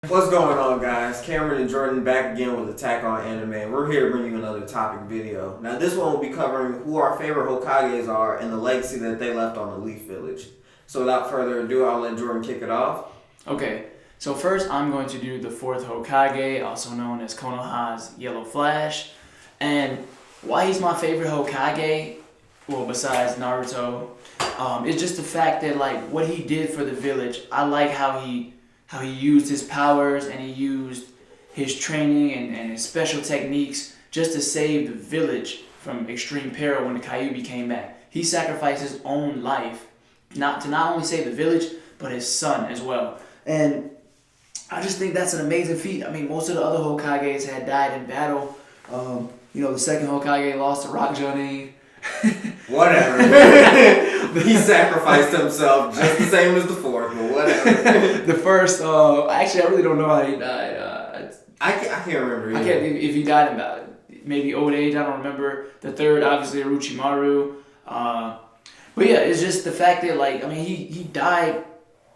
What's going on, guys? Cameron and Jordan back again with Attack on Anime. We're here to bring you another topic video. Now, this one will be covering who our favorite Hokages are and the legacy that they left on the Leaf Village. So, without further ado, I'll let Jordan kick it off. Okay, so first I'm going to do the fourth Hokage, also known as Konoha's Yellow Flash. And why he's my favorite Hokage, well, besides Naruto, is just the fact that, like, what he did for the village. I like how he used his powers and he used his training and his special techniques just to save the village from extreme peril when the Kyuubi came back. He sacrificed his own life not only save the village, but his son as well. And I just think that's an amazing feat. I mean, most of the other Hokages had died in battle. The second Hokage lost to Rock Jonin. Whatever. He sacrificed himself just the same as the fourth, but whatever. The first, actually, I really don't know how he died. I can't remember either. I can't if he died about maybe old age. I don't remember. The third, obviously, Orochimaru. But yeah, it's just the fact that, like, I mean, he died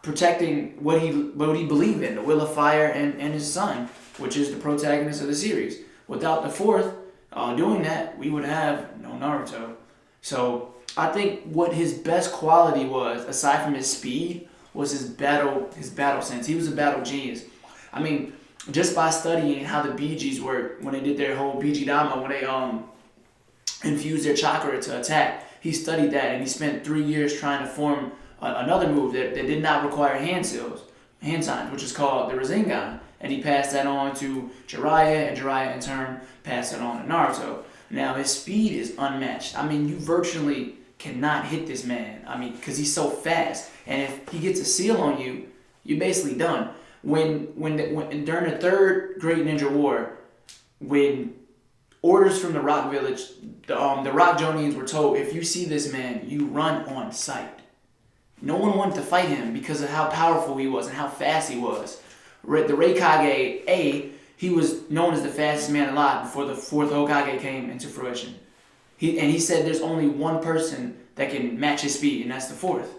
protecting what he believed in, the Will of Fire and his son, which is the protagonist of the series. Without the fourth doing that, we would have no Naruto. So I think what his best quality was, aside from his speed, was his battle sense. He was a battle genius. I mean, just by studying how the BGs work when they did their whole BG Dama, when they infused their chakra to attack, he studied that and he spent 3 years trying to form another move that did not require hand signs, which is called the Rasengan. And he passed that on to Jiraiya, and Jiraiya in turn passed it on to Naruto. Now, his speed is unmatched. I mean, you virtually cannot hit this man. I mean, because he's so fast. And if he gets a seal on you, you're basically done. When during the third Great Ninja War, when orders from the Rock Village, the Rock Jonins were told, if you see this man, you run on sight. No one wanted to fight him because of how powerful he was and how fast he was. The Raikage, he was known as the fastest man alive before the fourth Hokage came into fruition. He said there's only one person that can match his speed, and that's the fourth.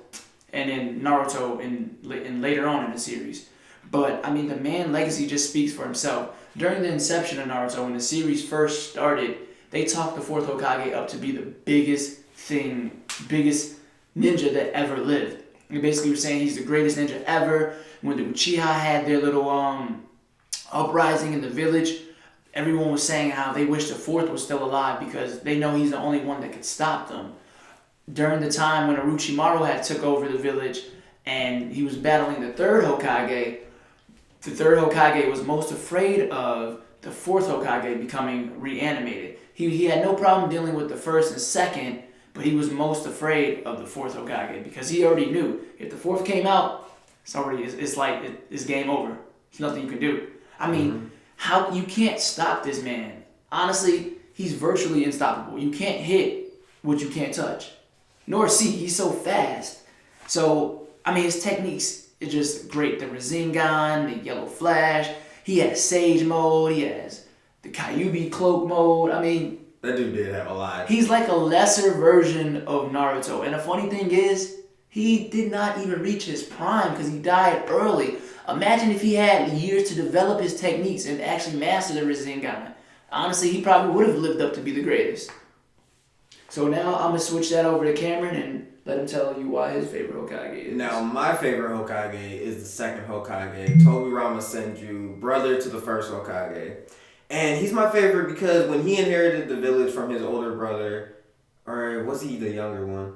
And then Naruto and later on in the series. But, I mean, the man legacy just speaks for himself. During the inception of Naruto, when the series first started, they talked the fourth Hokage up to be the biggest ninja that ever lived. They basically were saying he's the greatest ninja ever. When the Uchiha had their little uprising in the village, everyone was saying how they wish the fourth was still alive because they know he's the only one that could stop them. During the time when Orochimaru had took over the village and he was battling the third Hokage was most afraid of the fourth Hokage becoming reanimated. He had no problem dealing with the first and second, but he was most afraid of the fourth Hokage because he already knew if the fourth came out, it's game over. There's nothing you can do. I mean, how you can't stop this man. Honestly, he's virtually unstoppable. You can't hit what you can't touch, nor see. He's so fast. So, I mean, his techniques is just great. The Rasengan, the Yellow Flash. He has Sage mode. He has the Kyuubi cloak mode. I mean, that dude did have a lot. He's like a lesser version of Naruto. And the funny thing is, he did not even reach his prime because he died early. Imagine if he had years to develop his techniques and actually master the Rasengan. Honestly, he probably would have lived up to be the greatest. So now I'm going to switch that over to Cameron and let him tell you why his favorite Hokage is. Now, my favorite Hokage is the second Hokage, Tobirama Senju, brother to the first Hokage. And he's my favorite because when he inherited the village from his older brother, or was he the younger one?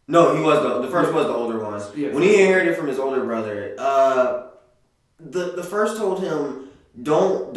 No, he was the first was the older one. Yeah, when he inherited from his older brother, the first told him don't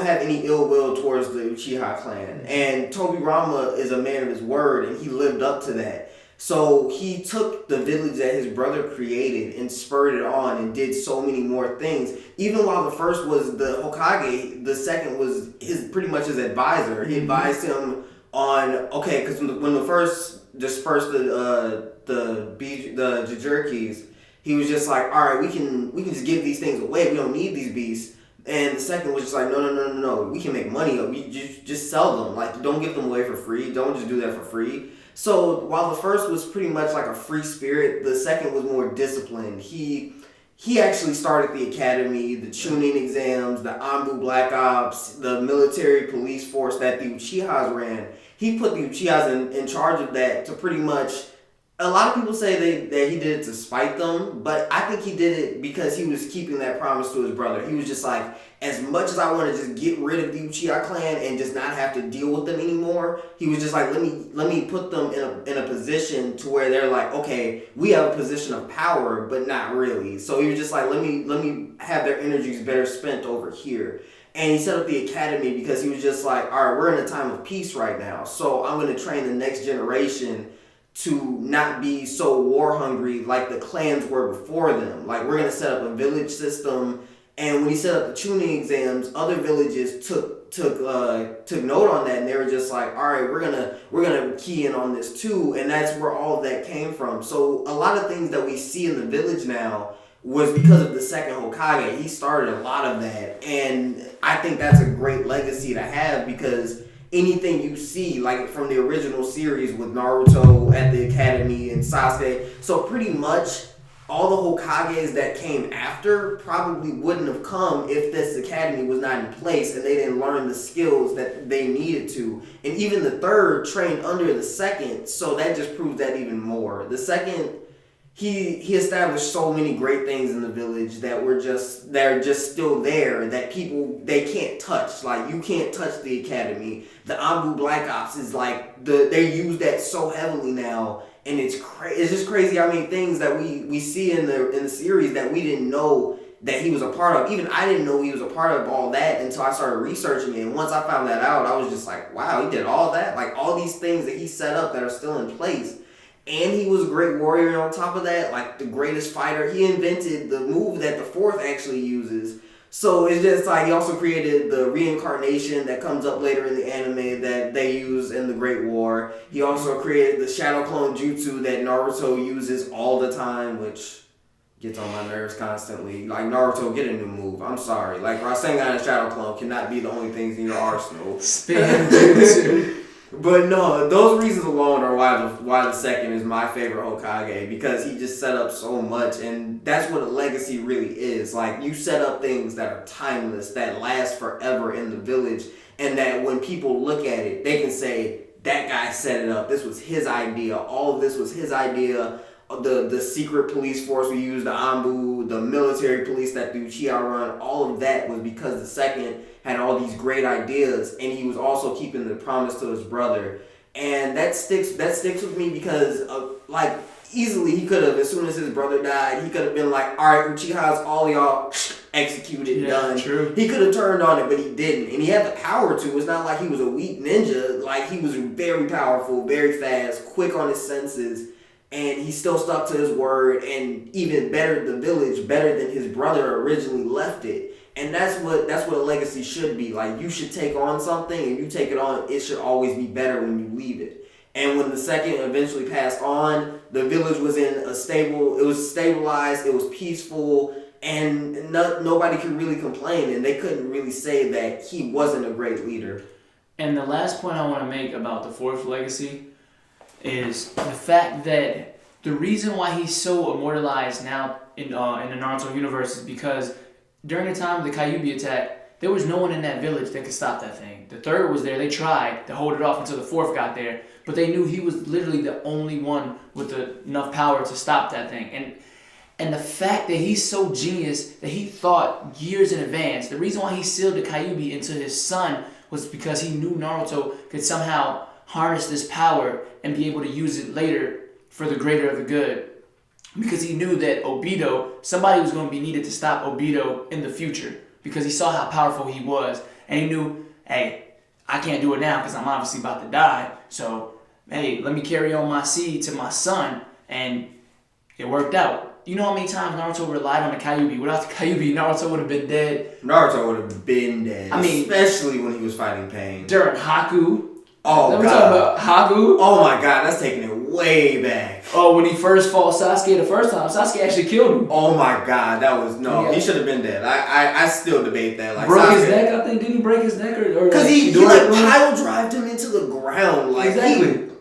have any ill will towards the Uchiha clan. And Tobirama is a man of his word, and he lived up to that. So he took the village that his brother created and spurred it on and did so many more things. Even while the first was the Hokage, the second was pretty much his advisor. He advised him on because when the first dispersed the Jinchurikis, he was just like, all right, we can just give these things away. We don't need these beasts. And the second was just like, no. We can make money. We just sell them. Like, don't give them away for free. Don't just do that for free. So while the first was pretty much like a free spirit, the second was more disciplined. He he actually started the academy, the Chunin exams, the Anbu Black Ops, the military police force that the Uchihas ran. He put the Uchihas in charge of that to pretty much. A lot of people say that he did it to spite them, but I think he did it because he was keeping that promise to his brother. He was just like, as much as I want to just get rid of the Uchiha clan and just not have to deal with them anymore, he was just like, let me put them in a position to where they're like, okay, we have a position of power, but not really. So he was just like, let me have their energies better spent over here. And he set up the academy because he was just like, all right, we're in a time of peace right now, so I'm going to train the next generation to not be so war hungry like the clans were before them. Like, we're gonna set up a village system, and when he set up the tuning exams, other villages took note on that, and they were just like, all right, we're gonna key in on this too, and that's where all of that came from. So a lot of things that we see in the village now was because of the second Hokage. He started a lot of that, and I think that's a great legacy to have because anything you see, like from the original series with Naruto at the academy and Sasuke, so pretty much all the Hokages that came after probably wouldn't have come if this academy was not in place and they didn't learn the skills that they needed to. And even the third trained under the second, so that just proves that even more. The second, he established so many great things in the village that are just still there that people, they can't touch. Like, you can't touch the academy. The Anbu Black Ops is like they use that so heavily now, and it's just crazy how many things that we see in the series that we didn't know that he was a part of. Even I didn't know he was a part of all that until I started researching it. And once I found that out, I was just like, wow, he did all that, like all these things that he set up that are still in place. And he was a great warrior, and on top of that, like the greatest fighter. He invented the move that the fourth actually uses. So it's just like he also created the reincarnation that comes up later in the anime that they use in the Great War. He also created the Shadow Clone Jutsu that Naruto uses all the time, which gets on my nerves constantly. Like, Naruto, get a new move. I'm sorry. Like, Rasengan and Shadow Clone cannot be the only things in your arsenal. Spam Jutsu. But no, those reasons alone are why the second is my favorite Hokage, because he just set up so much, and that's what a legacy really is. Like, you set up things that are timeless, that last forever in the village, and that when people look at it, they can say, that guy set it up. This was his idea. All of this was his idea. The secret police force we used, the Anbu, the military police that the Uchiha run, all of that was because the second had all these great ideas, and he was also keeping the promise to his brother. And that sticks with me because like, easily he could have, as soon as his brother died, he could have been like, all right, Uchihas, all y'all executed, done. True. He could have turned on it, but he didn't. And he had the power to. It's not like he was a weak ninja. Like, he was very powerful, very fast, quick on his senses. And he still stuck to his word and even bettered the village better than his brother originally left it. And that's what a legacy should be. Like, you should take on something, and you take it on, it should always be better when you leave it. And when the second eventually passed on, the village was it was stabilized, it was peaceful, and nobody could really complain, and they couldn't really say that he wasn't a great leader. And the last point I want to make about the fourth legacy is the fact that the reason why he's so immortalized now in the Naruto universe is because during the time of the Kyuubi attack, there was no one in that village that could stop that thing. The third was there. They tried to hold it off until the fourth got there, but they knew he was literally the only one with enough power to stop that thing. And the fact that he's so genius that he thought years in advance, the reason why he sealed the Kyuubi into his son was because he knew Naruto could somehow harness this power and be able to use it later for the greater of the good. Because he knew that somebody was going to be needed to stop Obito in the future, because he saw how powerful he was. And he knew, hey, I can't do it now because I'm obviously about to die. So, hey, let me carry on my seed to my son. And it worked out. You know how many times Naruto relied on the Kyuubi? Without the Kyuubi, Naruto would have been dead. Naruto would have been dead. I mean, especially when he was fighting Pain. During Haku. Oh, God. We're talking about Haku. Oh, my God. That's taking it way back. Oh, when he first fought Sasuke the first time, Sasuke actually killed him. Oh, my God. That was... No, he should have been dead. I still debate that. Like, broke Sasuke, his neck, I think. Didn't he break his neck? Because he pile drived him into the ground. Like, exactly.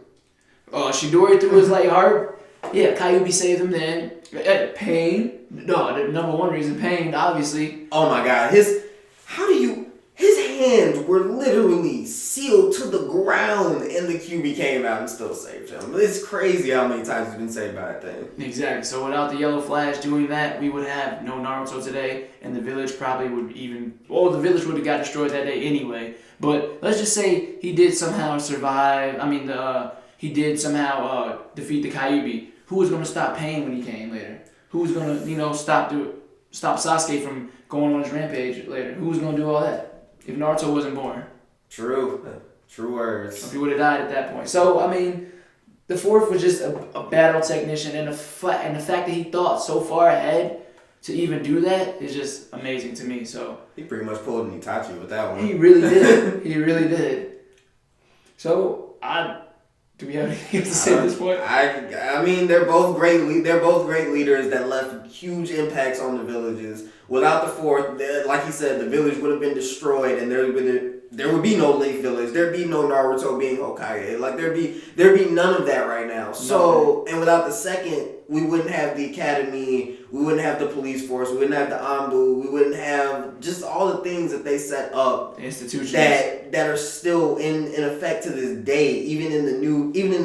Shidori threw his heart. Yeah, Kyuubi saved him then. Pain. No, the number one reason, pain, obviously. Oh my God, his hands were literally sealed to the ground, and the QB came out and still saved him. It's crazy how many times he's been saved by that thing. Exactly. So without the Yellow Flash doing that, we would have no Naruto today, and the village probably would even. Well, the village would have got destroyed that day anyway. But let's just say he did somehow survive. I mean, he did somehow defeat the Kyuubi. Who was going to stop Pain when he came later? Who was going to, stop Sasuke from going on his rampage later? Who was going to do all that if Naruto wasn't born? True words. If he would have died at that point. So I mean, the fourth was just a battle technician, and the fact that he thought so far ahead to even do that is just amazing to me. So he pretty much pulled an Itachi with that one. He really did. He really did. So do we have anything else to say at this point? I mean, they're both great leaders that left huge impacts on the villages. Without the fourth, like he said, the village would have been destroyed, and there would be no Leaf Village. There'd be no Naruto being Hokage. Like there'd be none of that right now. So, and without the second, we wouldn't have the academy. We wouldn't have the police force. We wouldn't have the Anbu. We wouldn't have just all the things that they set up. Institutions that are still in effect to this day. Even in the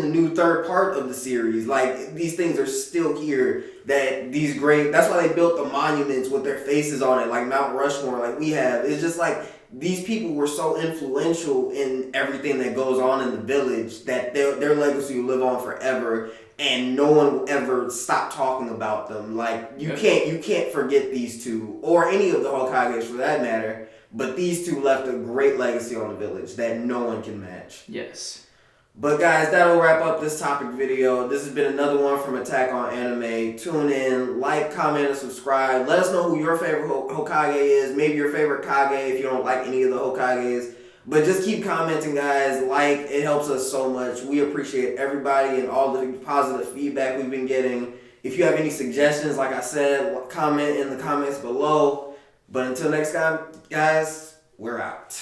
new third part of the series, like these things are still here. That's why they built the monuments with their faces on it, like Mount Rushmore, like we have. It's just like these people were so influential in everything that goes on in the village that their legacy will live on forever, and no one will ever stop talking about them. Like you can't forget these two or any of the Hokages for that matter. But these two left a great legacy on the village that no one can match. Yes. But guys, that'll wrap up this topic video. This has been another one from Attack on Anime. Tune in, like, comment, and subscribe. Let us know who your favorite Hokage is. Maybe your favorite Kage if you don't like any of the Hokages. But just keep commenting, guys. It helps us so much. We appreciate everybody and all the positive feedback we've been getting. If you have any suggestions, like I said, comment in the comments below. But until next time, guys, we're out.